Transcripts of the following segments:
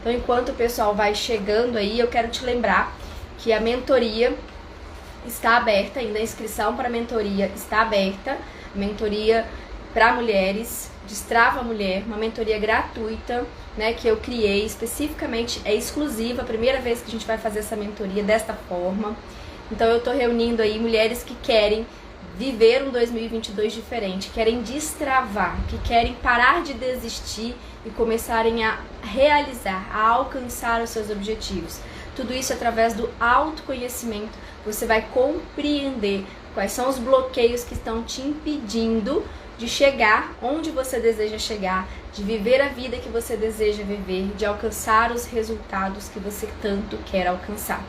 Então, enquanto o pessoal vai chegando aí, eu quero te lembrar que a mentoria está aberta, ainda a inscrição para a mentoria está aberta. Mentoria para mulheres, Destrava Mulher, uma mentoria gratuita, né, que eu criei especificamente, é exclusiva, a primeira vez que a gente vai fazer essa mentoria desta forma. Então eu tô reunindo aí mulheres que querem viver um 2022 diferente, querem destravar, que querem parar de desistir e começarem a realizar, a alcançar os seus objetivos. Tudo isso através do autoconhecimento. Você vai compreender quais são os bloqueios que estão te impedindo de chegar onde você deseja chegar, de viver a vida que você deseja viver, de alcançar os resultados que você tanto quer alcançar.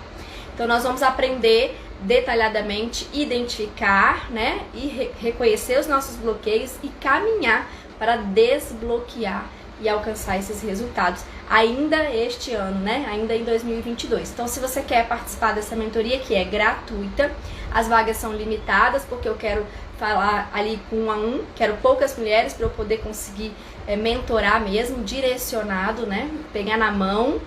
Então nós vamos aprender detalhadamente, identificar, né, e reconhecer os nossos bloqueios e caminhar para desbloquear e alcançar esses resultados ainda este ano, né, ainda em 2022. Então se você quer participar dessa mentoria, que é gratuita, as vagas são limitadas porque eu quero falar ali com 1 a 1, quero poucas mulheres para eu poder conseguir mentorar mesmo, direcionado, né, pegar na mão.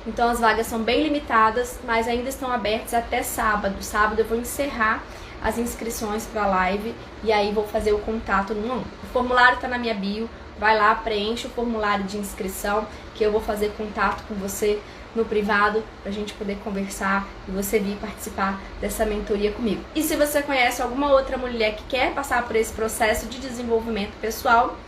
Então as vagas são bem limitadas, mas ainda estão abertas até sábado. Sábado eu vou encerrar as inscrições para a live e aí vou fazer o contato no 1 a 1. O formulário está na minha bio, vai lá, preenche o formulário de inscrição que eu vou fazer contato com você no privado pra gente poder conversar e você vir participar dessa mentoria comigo. E se você conhece alguma outra mulher que quer passar por esse processo de desenvolvimento pessoal,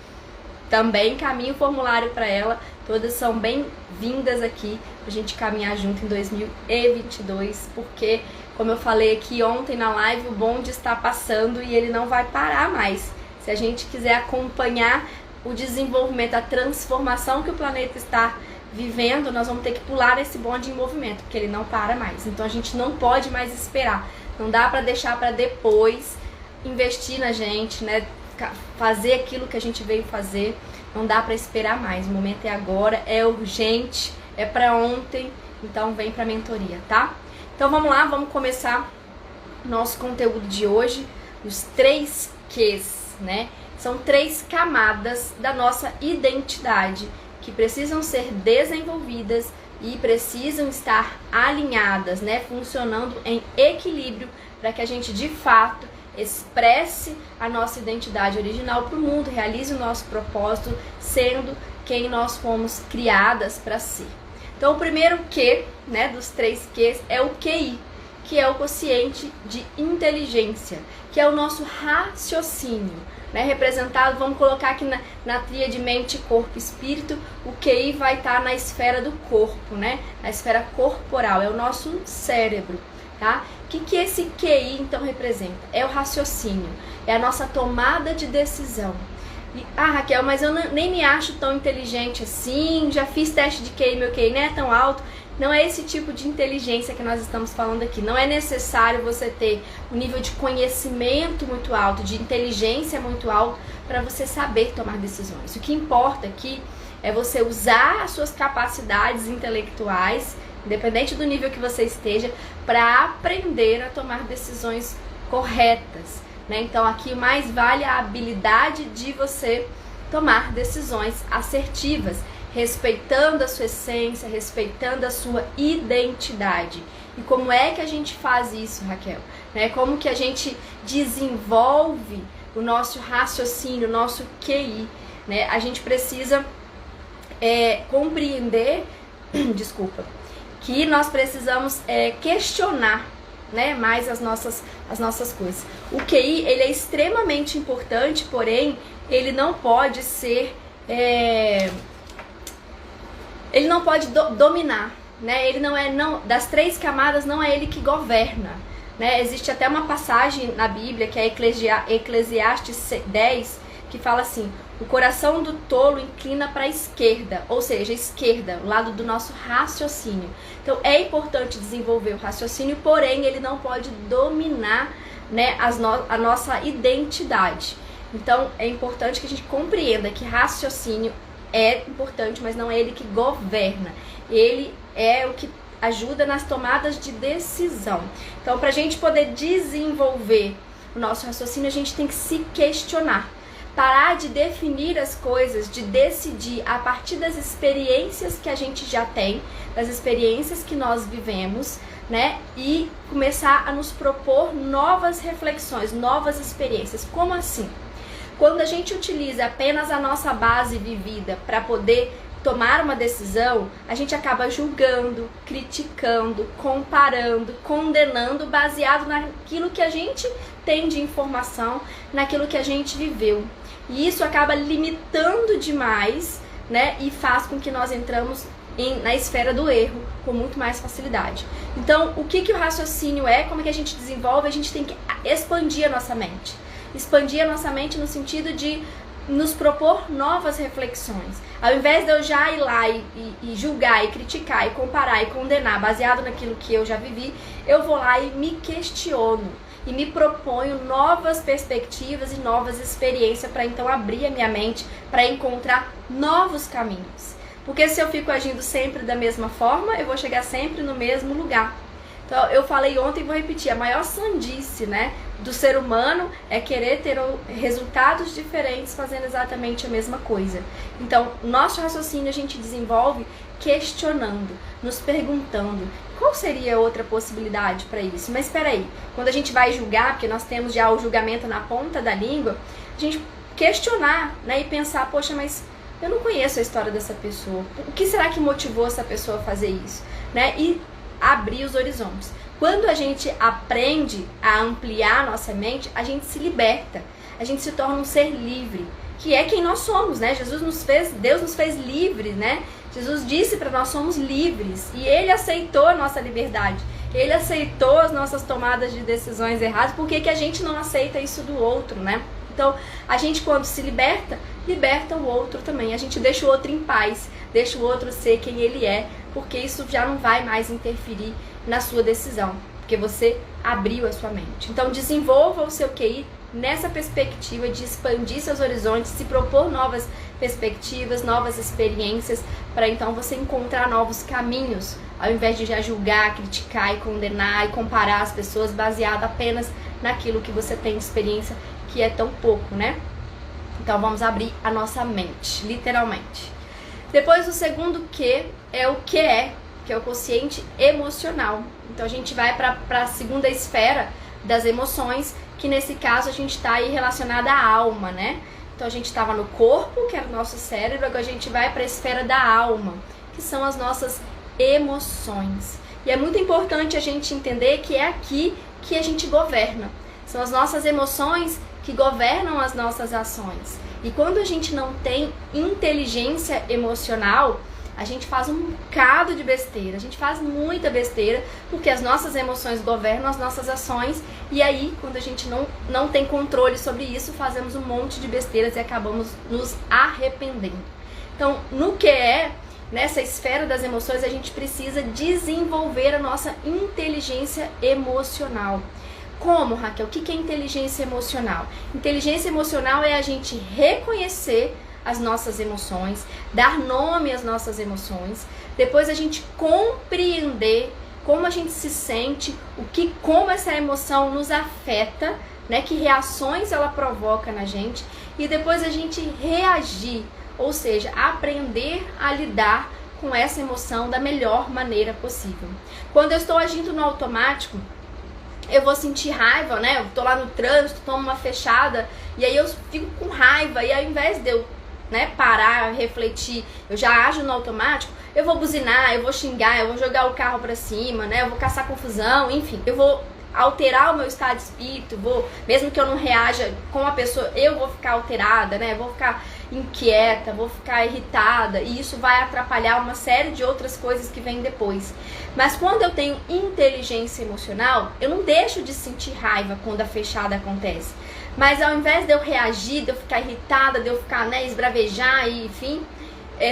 também encaminhe o formulário para ela. Todas são bem-vindas aqui pra gente caminhar junto em 2022, porque, como eu falei aqui ontem na live, o bonde está passando e ele não vai parar mais. Se a gente quiser acompanhar o desenvolvimento, a transformação que o planeta está vivendo, nós vamos ter que pular esse bonde em movimento, porque ele não para mais. Então a gente não pode mais esperar. Não dá para deixar para depois investir na gente, né? Fazer aquilo que a gente veio fazer. Não dá para esperar mais. O momento é agora, é urgente, é para ontem. Então vem para a mentoria, tá? Então vamos lá, vamos começar nosso conteúdo de hoje. Os 3 Qs, né? São 3 camadas da nossa identidade que precisam ser desenvolvidas e precisam estar alinhadas, né? Funcionando em equilíbrio para que a gente de fato expresse a nossa identidade original para o mundo, realize o nosso propósito sendo quem nós fomos criadas para ser. Então o primeiro Q, né, dos 3 Qs é o QI, que é o quociente de inteligência, que é o nosso raciocínio, né, representado, vamos colocar aqui na tríade mente, corpo, espírito. O QI vai estar na esfera do corpo, né, na esfera corporal, é o nosso cérebro, tá? O que esse QI então representa? É o raciocínio, é a nossa tomada de decisão. E, Raquel, mas eu nem me acho tão inteligente assim, já fiz teste de QI, meu QI não é tão alto. Não é esse tipo de inteligência que nós estamos falando aqui. Não é necessário você ter um nível de conhecimento muito alto, de inteligência muito alto, para você saber tomar decisões. O que importa aqui é você usar as suas capacidades intelectuais, independente do nível que você esteja, para aprender a tomar decisões corretas, né? Então aqui mais vale a habilidade de você tomar decisões assertivas, respeitando a sua essência, respeitando a sua identidade. E como é que a gente faz isso, Raquel? Né? Como que a gente desenvolve o nosso raciocínio, o nosso QI? Né? A gente precisa compreender, que nós precisamos questionar, né, mais as nossas coisas. O QI, ele é extremamente importante, porém, ele não pode ser... ele não pode dominar, né? Ele das 3 camadas não é ele que governa, né? Existe até uma passagem na Bíblia que é Eclesiastes 10, que fala assim: o coração do tolo inclina para a esquerda, ou seja, a esquerda, o lado do nosso raciocínio. Então é importante desenvolver o raciocínio, porém ele não pode dominar, né, a nossa identidade. Então é importante que a gente compreenda que raciocínio é importante, mas não é ele que governa. Ele é o que ajuda nas tomadas de decisão. Então, para a gente poder desenvolver o nosso raciocínio, a gente tem que se questionar. parar de definir as coisas, de decidir a partir das experiências que a gente já tem, das experiências que nós vivemos, né? E começar a nos propor novas reflexões, novas experiências. Como assim? Quando a gente utiliza apenas a nossa base vivida para poder tomar uma decisão, a gente acaba julgando, criticando, comparando, condenando, baseado naquilo que a gente tem de informação, naquilo que a gente viveu. E isso acaba limitando demais, né? E faz com que nós entramos na esfera do erro com muito mais facilidade. Então, o que o raciocínio é? Como é que a gente desenvolve? A gente tem que expandir a nossa mente. Expandir a nossa mente no sentido de nos propor novas reflexões. Ao invés de eu já ir lá e julgar, e criticar, e comparar, e condenar, baseado naquilo que eu já vivi, eu vou lá e me questiono. E me proponho novas perspectivas e novas experiências para então abrir a minha mente, para encontrar novos caminhos. Porque se eu fico agindo sempre da mesma forma, eu vou chegar sempre no mesmo lugar. Então, eu falei ontem e vou repetir, a maior sandice, né, do ser humano é querer ter resultados diferentes fazendo exatamente a mesma coisa. Então, nosso raciocínio a gente desenvolve questionando, nos perguntando qual seria outra possibilidade para isso. Mas espera aí, quando a gente vai julgar, porque nós temos já o julgamento na ponta da língua, a gente questionar, né, e pensar, poxa, mas eu não conheço a história dessa pessoa. O que será que motivou essa pessoa a fazer isso? Né? E abrir os horizontes. Quando a gente aprende a ampliar a nossa mente, a gente se liberta. A gente se torna um ser livre, que é quem nós somos, né? Deus nos fez livres, né? Jesus disse para nós somos livres e Ele aceitou a nossa liberdade. Ele aceitou as nossas tomadas de decisões erradas. Por que a gente não aceita isso do outro, né? Então, a gente quando se liberta, liberta o outro também. A gente deixa o outro em paz, deixa o outro ser quem ele é, porque isso já não vai mais interferir na sua decisão, porque você abriu a sua mente. Então, desenvolva o seu QI nessa perspectiva de expandir seus horizontes, se propor novas perspectivas, novas experiências, para então você encontrar novos caminhos, ao invés de já julgar, criticar e condenar e comparar as pessoas baseado apenas naquilo que você tem de experiência, que é tão pouco, né? Então vamos abrir a nossa mente, literalmente. Depois o segundo Q é o QE, que é o quociente emocional. Então a gente vai para a segunda esfera das emoções, que nesse caso a gente está aí relacionada à alma, né? Então a gente estava no corpo, que era o nosso cérebro, agora a gente vai para a esfera da alma, que são as nossas emoções. E é muito importante a gente entender que é aqui que a gente governa. São as nossas emoções que governam as nossas ações. E quando a gente não tem inteligência emocional, a gente faz um bocado de besteira, a gente faz muita besteira, porque as nossas emoções governam as nossas ações, e aí, quando a gente não tem controle sobre isso, fazemos um monte de besteiras e acabamos nos arrependendo. Então, no que é, nessa esfera das emoções, a gente precisa desenvolver a nossa inteligência emocional. Como, Raquel? O que é inteligência emocional? Inteligência emocional é a gente reconhecer as nossas emoções, dar nome às nossas emoções, depois a gente compreender como a gente se sente, como essa emoção nos afeta, né, que reações ela provoca na gente, e depois a gente reagir, ou seja, aprender a lidar com essa emoção da melhor maneira possível. Quando eu estou agindo no automático, eu vou sentir raiva, né? Eu tô lá no trânsito, tomo uma fechada, e aí eu fico com raiva, e ao invés de eu, né, parar, refletir, eu já ajo no automático, eu vou buzinar, eu vou xingar, eu vou jogar o carro pra cima, né? Eu vou caçar confusão, enfim, eu vou alterar o meu estado de espírito, mesmo que eu não reaja com a pessoa, eu vou ficar alterada, né? Vou ficar inquieta, vou ficar irritada, e isso vai atrapalhar uma série de outras coisas que vêm depois. Mas quando eu tenho inteligência emocional, eu não deixo de sentir raiva quando a fechada acontece. Mas ao invés de eu reagir, de eu ficar irritada, de eu ficar, né, esbravejar e, enfim,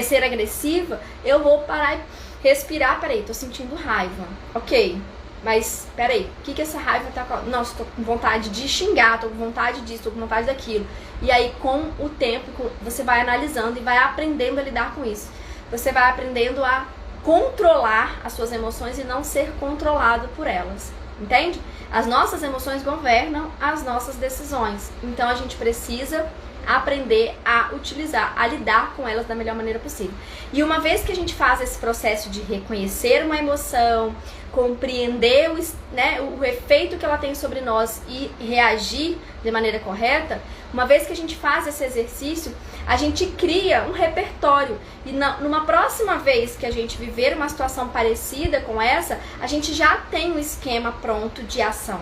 ser agressiva, eu vou parar e respirar. Peraí, tô sentindo raiva. Ok, mas peraí, o que essa raiva tá... Nossa, tô com vontade de xingar, tô com vontade disso, tô com vontade daquilo. E aí, com o tempo, você vai analisando e vai aprendendo a lidar com isso. Você vai aprendendo a controlar as suas emoções e não ser controlado por elas. Entende? As nossas emoções governam as nossas decisões. Então a gente precisa aprender a utilizar, a lidar com elas da melhor maneira possível. E uma vez que a gente faz esse processo de reconhecer uma emoção, compreender o efeito que ela tem sobre nós e reagir de maneira correta, uma vez que a gente faz esse exercício, a gente cria um repertório. E numa próxima vez que a gente viver uma situação parecida com essa, a gente já tem um esquema pronto de ação.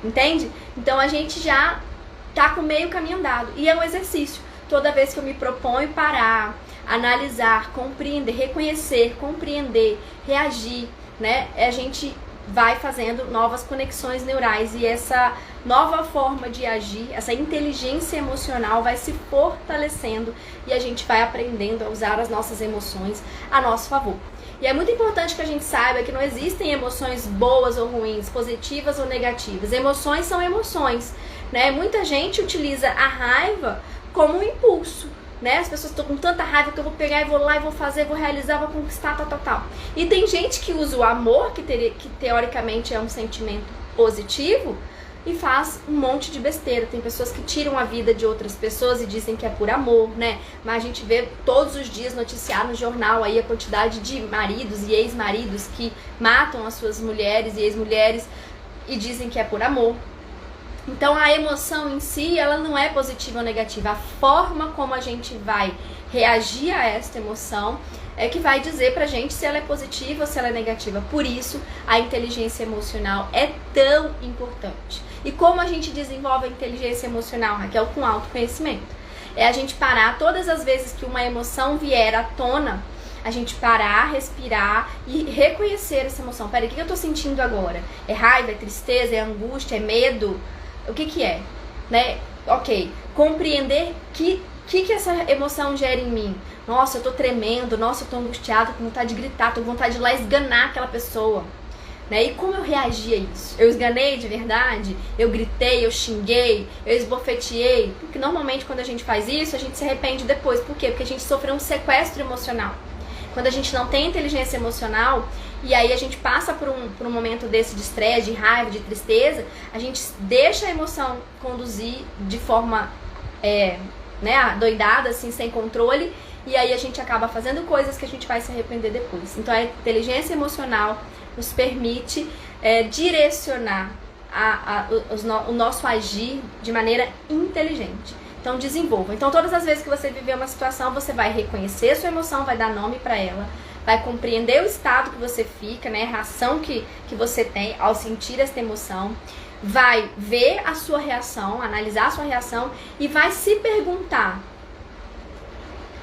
Entende? Então a gente já tá com meio caminho andado. E é um exercício. Toda vez que eu me proponho parar, analisar, compreender, reconhecer, compreender, reagir, né? A gente vai fazendo novas conexões neurais e essa nova forma de agir, essa inteligência emocional vai se fortalecendo e a gente vai aprendendo a usar as nossas emoções a nosso favor. E é muito importante que a gente saiba que não existem emoções boas ou ruins, positivas ou negativas. Emoções são emoções, né? Muita gente utiliza a raiva como um impulso, né? As pessoas estão com tanta raiva que eu vou pegar e vou lá e vou fazer, vou realizar, vou conquistar, tal. E tem gente que usa o amor, que teoricamente é um sentimento positivo, e faz um monte de besteira. Tem pessoas que tiram a vida de outras pessoas e dizem que é por amor, né? Mas a gente vê todos os dias noticiar no jornal aí a quantidade de maridos e ex-maridos que matam as suas mulheres e ex-mulheres e dizem que é por amor. Então a emoção em si, ela não é positiva ou negativa. A forma como a gente vai reagir a esta emoção é que vai dizer pra gente se ela é positiva ou se ela é negativa. Por isso, a inteligência emocional é tão importante. E como a gente desenvolve a inteligência emocional, Raquel? Com autoconhecimento. É a gente parar todas as vezes que uma emoção vier à tona, a gente parar, respirar e reconhecer essa emoção. Peraí, o que eu tô sentindo agora? É raiva, é tristeza, é angústia, é medo? O que é? Né? Ok, compreender que essa emoção gera em mim. Nossa, eu tô tremendo, nossa, eu tô angustiada, com vontade de gritar, tô com vontade de ir lá esganar aquela pessoa. Né? E como eu reagi a isso? Eu esganei de verdade? Eu gritei, eu xinguei, eu esbofeteei? Porque normalmente quando a gente faz isso, a gente se arrepende depois. Por quê? Porque a gente sofreu um sequestro emocional. Quando a gente não tem inteligência emocional, e aí a gente passa por um momento desse de estresse, de raiva, de tristeza, a gente deixa a emoção conduzir de forma doidada, assim, sem controle, e aí a gente acaba fazendo coisas que a gente vai se arrepender depois. Então a inteligência emocional nos permite direcionar o nosso agir de maneira inteligente. Então desenvolva. Então todas as vezes que você viver uma situação, você vai reconhecer a sua emoção, vai dar nome para ela, vai compreender o estado que você fica, né, a reação que você tem ao sentir essa emoção, vai ver a sua reação, analisar a sua reação e vai se perguntar: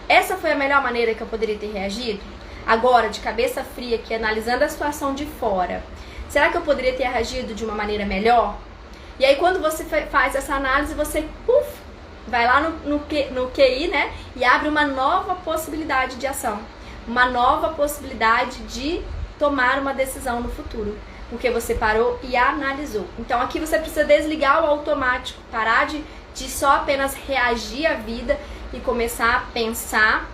essa foi a melhor maneira que eu poderia ter reagido? Agora, de cabeça fria aqui, analisando a situação de fora, será que eu poderia ter reagido de uma maneira melhor? E aí quando você faz essa análise, você vai lá no QI, né, e abre uma nova possibilidade de ação, uma nova possibilidade de tomar uma decisão no futuro, porque você parou e analisou. Então aqui você precisa desligar o automático, parar de só apenas reagir à vida e começar a pensar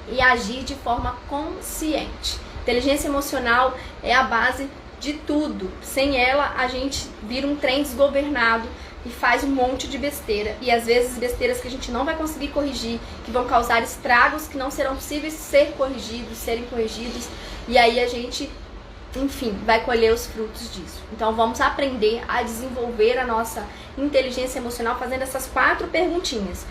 e agir de forma consciente. Inteligência emocional é a base de tudo. Sem ela, a gente vira um trem desgovernado e faz um monte de besteira. E às vezes besteiras que a gente não vai conseguir corrigir, que vão causar estragos que não serão possíveis serem corrigidos. E aí a gente, enfim, vai colher os frutos disso. Então vamos aprender a desenvolver a nossa inteligência emocional fazendo essas 4 perguntinhas.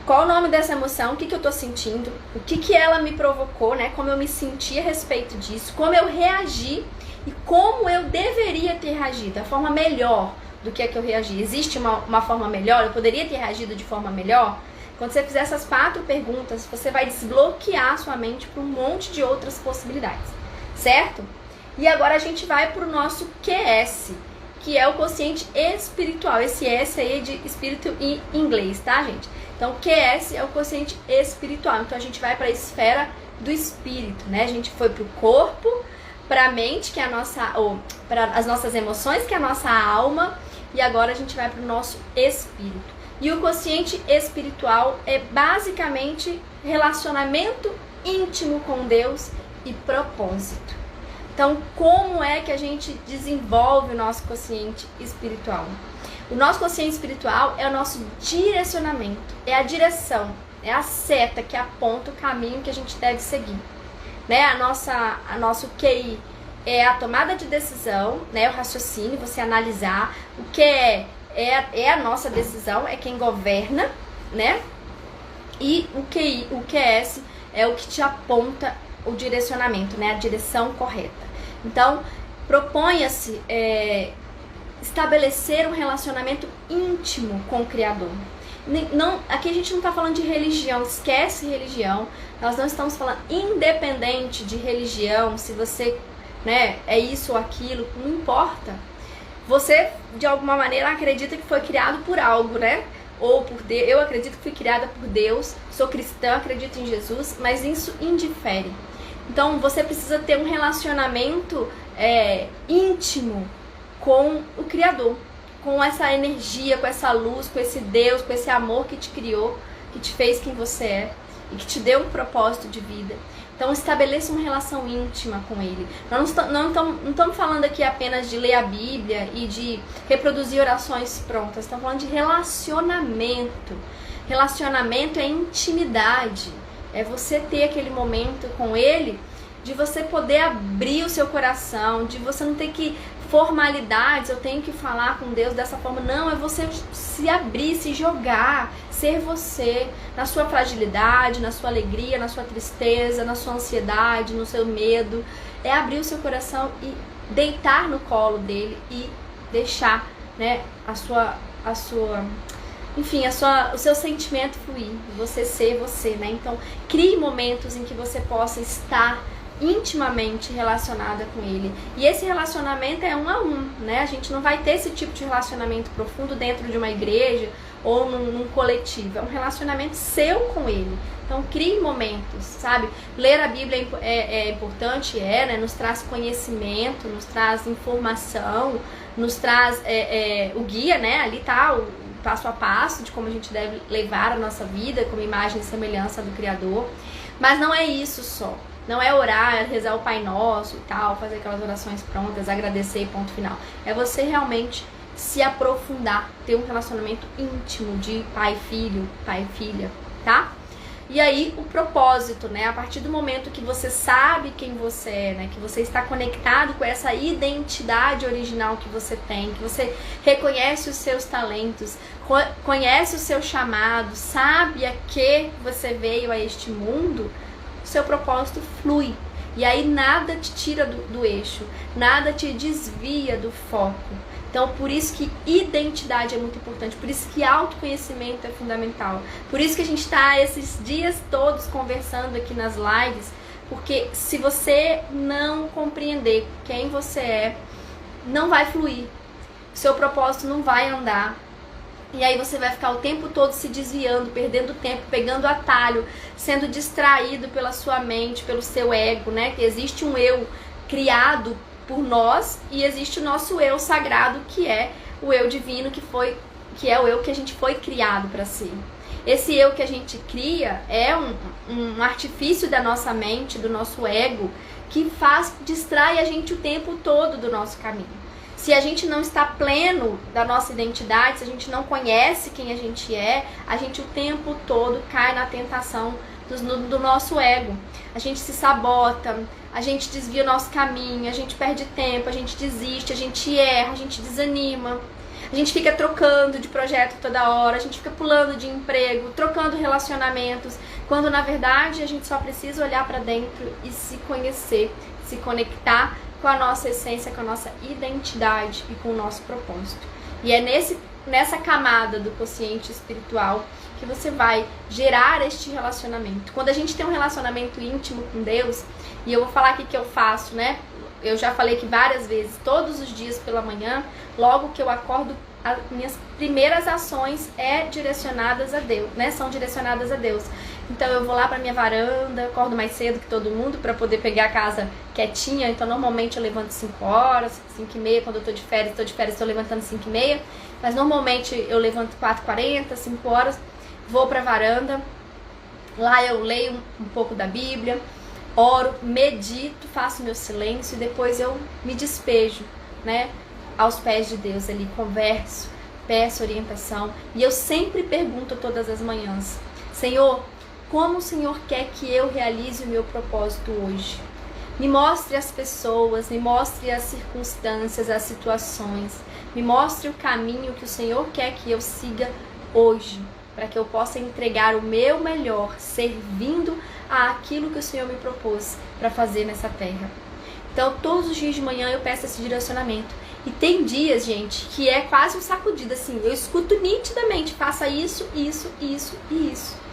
Qual o nome dessa emoção? O que eu tô sentindo? O que ela me provocou, né? Como eu me senti a respeito disso? Como eu reagi e como eu deveria ter reagido? A forma melhor do que é que eu reagi. Existe uma forma melhor? Eu poderia ter reagido de forma melhor? Quando você fizer essas 4 perguntas, você vai desbloquear sua mente para um monte de outras possibilidades, certo? E agora a gente vai para o nosso QS, que é o quociente espiritual. Esse S aí é de espírito em inglês, tá, gente? Então, QS é o quociente espiritual. Então, a gente vai para a esfera do espírito, né? A gente foi para o corpo, para a mente, que é a nossa, ou para as nossas emoções, que é a nossa alma, e agora a gente vai para o nosso espírito. E o quociente espiritual é basicamente relacionamento íntimo com Deus e propósito. Então, como é que a gente desenvolve o nosso quociente espiritual? O nosso quociente espiritual é o nosso direcionamento, é a direção, é a seta que aponta o caminho que a gente deve seguir, né? A nosso QI é a tomada de decisão, né? O raciocínio, você analisar o que é a nossa decisão, é quem governa, né? E o QI, o QS é o que te aponta o direcionamento, né? A direção correta. Então, proponha-se estabelecer um relacionamento íntimo com o Criador. Não, aqui a gente não está falando de religião, esquece religião. Nós não estamos falando independente de religião, se você, né, é isso ou aquilo, não importa. Você, de alguma maneira, acredita que foi criado por algo, né? Ou por Deus. Eu acredito que fui criada por Deus, sou cristã, acredito em Jesus, mas isso indifere. Então, você precisa ter um relacionamento íntimo com o Criador, com essa energia, com essa luz, com esse Deus, com esse amor que te criou, que te fez quem você é e que te deu um propósito de vida. Então, estabeleça uma relação íntima com Ele. Nós não estamos falando aqui apenas de ler a Bíblia e de reproduzir orações prontas. Estamos falando de relacionamento. Relacionamento é intimidade. É você ter aquele momento com Ele, de você poder abrir o seu coração, de você não ter que formalidades, eu tenho que falar com Deus dessa forma. Não, é você se abrir, se jogar, ser você, na sua fragilidade, na sua alegria, na sua tristeza, na sua ansiedade, no seu medo. É abrir o seu coração e deitar no colo dele e deixar, né, o seu sentimento fluir, você ser você, né? Então, crie momentos em que você possa estar intimamente relacionada com ele. E esse relacionamento é 1 a 1, né? A gente não vai ter esse tipo de relacionamento profundo dentro de uma igreja ou num coletivo. É um relacionamento seu com ele. Então, crie momentos, sabe? Ler a Bíblia é importante, né? Nos traz conhecimento, nos traz informação, nos traz o guia, né? Ali tá o passo a passo de como a gente deve levar a nossa vida como imagem e semelhança do Criador. Mas não é isso só. Não é orar, rezar o Pai Nosso e tal, fazer aquelas orações prontas, agradecer e ponto final. É você realmente se aprofundar, ter um relacionamento íntimo de pai e filho, pai e filha, tá? E aí o propósito, né? A partir do momento que você sabe quem você é, né? Que você está conectado com essa identidade original que você tem, que você reconhece os seus talentos, conhece o seu chamado, sabe a que você veio a este mundo, seu propósito flui. E aí nada te tira do eixo, nada te desvia do foco. Então, por isso que identidade é muito importante, por isso que autoconhecimento é fundamental. Por isso que a gente está esses dias todos conversando aqui nas lives, porque se você não compreender quem você é, não vai fluir. Seu propósito não vai andar. E aí você vai ficar o tempo todo se desviando, perdendo tempo, pegando atalho, sendo distraído pela sua mente, pelo seu ego, né? Que existe um eu criado por nós e existe o nosso eu sagrado, que é o eu divino, que é o eu que a gente foi criado para ser. Esse eu que a gente cria é um artifício da nossa mente, do nosso ego, que distrai a gente o tempo todo do nosso caminho. Se a gente não está pleno da nossa identidade, se a gente não conhece quem a gente o tempo todo cai na tentação do nosso ego. A gente se sabota, a gente desvia o nosso caminho, a gente perde tempo, a gente desiste, a gente erra, a gente desanima. A gente fica trocando de projeto toda hora, a gente fica pulando de emprego, trocando relacionamentos, quando na verdade a gente só precisa olhar para dentro e se conhecer, se conectar com a nossa essência, com a nossa identidade e com o nosso propósito. E é nessa camada do quociente espiritual que você vai gerar este relacionamento. Quando a gente tem um relacionamento íntimo com Deus, e eu vou falar aqui que eu faço, né? Eu já falei que várias vezes, todos os dias pela manhã, logo que eu acordo, as minhas primeiras ações direcionadas a Deus, né? São direcionadas a Deus. Então eu vou lá pra minha varanda, acordo mais cedo que todo mundo para poder pegar a casa quietinha. Então normalmente eu levanto 5 horas, 5h30, quando eu tô de férias, tô levantando 5h30. Mas normalmente eu levanto 4h40, 5 horas, vou pra varanda. Lá eu leio um pouco da Bíblia, oro, medito, faço meu silêncio e depois eu me despejo, né, aos pés de Deus ali, converso, peço orientação e eu sempre pergunto todas as manhãs: Senhor, como o Senhor quer que eu realize o meu propósito hoje? Me mostre as pessoas, me mostre as circunstâncias, as situações, me mostre o caminho que o Senhor quer que eu siga hoje, para que eu possa entregar o meu melhor, servindo àquilo que o Senhor me propôs para fazer nessa terra. Então, todos os dias de manhã eu peço esse direcionamento. E tem dias, gente, que é quase um sacudido, assim, eu escuto nitidamente, faça isso, isso, isso e isso.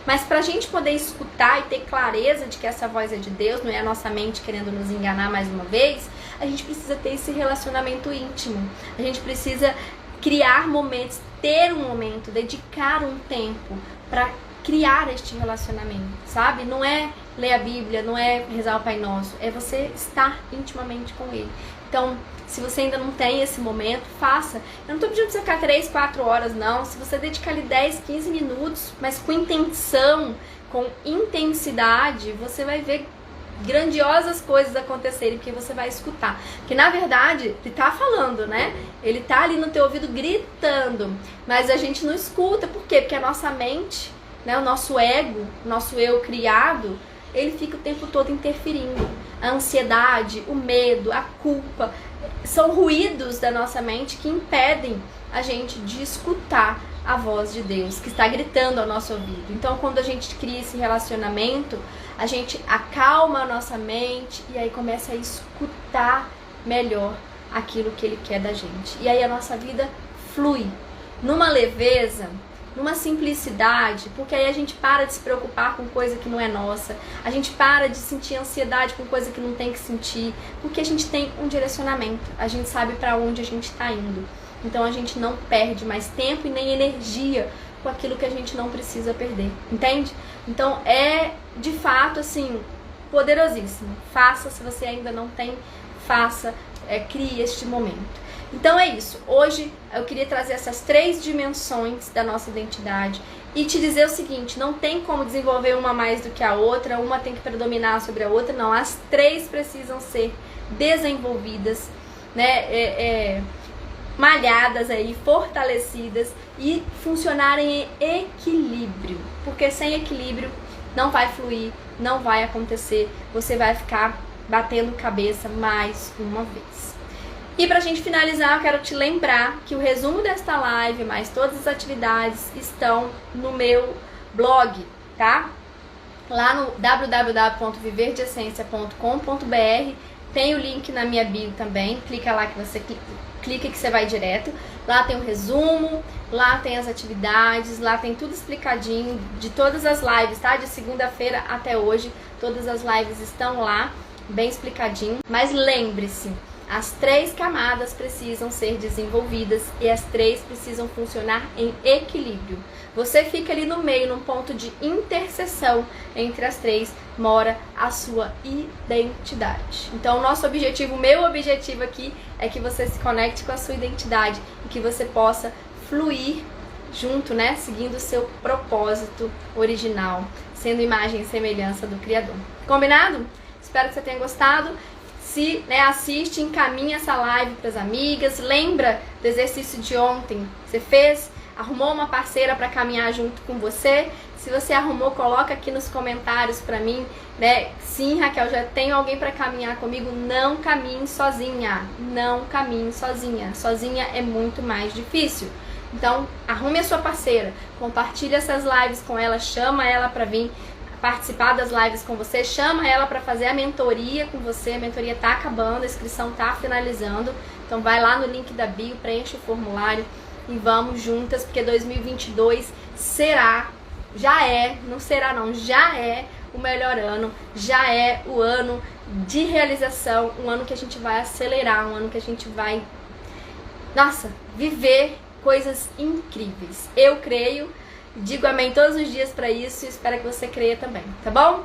Mas para a gente poder escutar e ter clareza de que essa voz é de Deus, não é a nossa mente querendo nos enganar mais uma vez, a gente precisa ter esse relacionamento íntimo. A gente precisa criar momentos, ter um momento, dedicar um tempo para criar este relacionamento, sabe? Não é ler a Bíblia, não é rezar o Pai Nosso, é você estar intimamente com Ele. Então, se você ainda não tem esse momento, faça. Eu não estou pedindo para você ficar 3, 4 horas, não. Se você dedicar ali 10, 15 minutos, mas com intenção, com intensidade, você vai ver grandiosas coisas acontecerem, porque você vai escutar. Porque, na verdade, ele tá falando, né? Ele tá ali no teu ouvido gritando, mas a gente não escuta. Por quê? Porque a nossa mente, né, o nosso ego, o nosso eu criado, ele fica o tempo todo interferindo. A ansiedade, o medo, a culpa, são ruídos da nossa mente que impedem a gente de escutar a voz de Deus, que está gritando ao nosso ouvido. Então, quando a gente cria esse relacionamento, a gente acalma a nossa mente e aí começa a escutar melhor aquilo que Ele quer da gente. E aí a nossa vida flui numa leveza, numa simplicidade, porque aí a gente para de se preocupar com coisa que não é nossa, a gente para de sentir ansiedade com coisa que não tem que sentir, porque a gente tem um direcionamento, a gente sabe para onde a gente está indo. Então a gente não perde mais tempo e nem energia com aquilo que a gente não precisa perder, entende? Então é de fato assim, poderosíssimo. Faça, se você ainda não tem, faça, crie este momento. Então é isso, hoje eu queria trazer essas 3 dimensões da nossa identidade e te dizer o seguinte: não tem como desenvolver uma mais do que a outra, uma tem que predominar sobre a outra, não, as 3 precisam ser desenvolvidas, né, malhadas aí, fortalecidas e funcionarem em equilíbrio, porque sem equilíbrio não vai fluir, não vai acontecer, você vai ficar batendo cabeça mais uma vez. E pra gente finalizar, eu quero te lembrar que o resumo desta live, mais todas as atividades, estão no meu blog, tá? Lá no www.viverdeessencia.com.br tem o link na minha bio também, clica lá que você clica que você vai direto. Lá tem o resumo, lá tem as atividades, lá tem tudo explicadinho de todas as lives, tá? De segunda-feira até hoje, todas as lives estão lá, bem explicadinho. Mas lembre-se, as 3 camadas precisam ser desenvolvidas e as 3 precisam funcionar em equilíbrio. Você fica ali no meio, num ponto de interseção entre as 3, mora a sua identidade. Então, o nosso objetivo, o meu objetivo aqui é que você se conecte com a sua identidade e que você possa fluir junto, né, seguindo o seu propósito original, sendo imagem e semelhança do Criador. Combinado? Espero que você tenha gostado. Se assiste, encaminha essa live para as amigas. Lembra do exercício de ontem? Você fez? Arrumou uma parceira para caminhar junto com você? Se você arrumou, coloca aqui nos comentários para mim, né? Sim, Raquel, já tenho alguém para caminhar comigo. Não caminhe sozinha. Não caminhe sozinha. Sozinha é muito mais difícil. Então, arrume a sua parceira. Compartilhe essas lives com ela. Chama ela para vir participar das lives com você, chama ela para fazer a mentoria com você. A mentoria tá acabando, a inscrição tá finalizando, então vai lá no link da bio, preenche o formulário e vamos juntas, porque 2022 será, já é, não será não, já é o melhor ano, já é o ano de realização, um ano que a gente vai acelerar, um ano que a gente vai, nossa, viver coisas incríveis. Eu creio, digo amém todos os dias para isso e espero que você creia também, tá bom?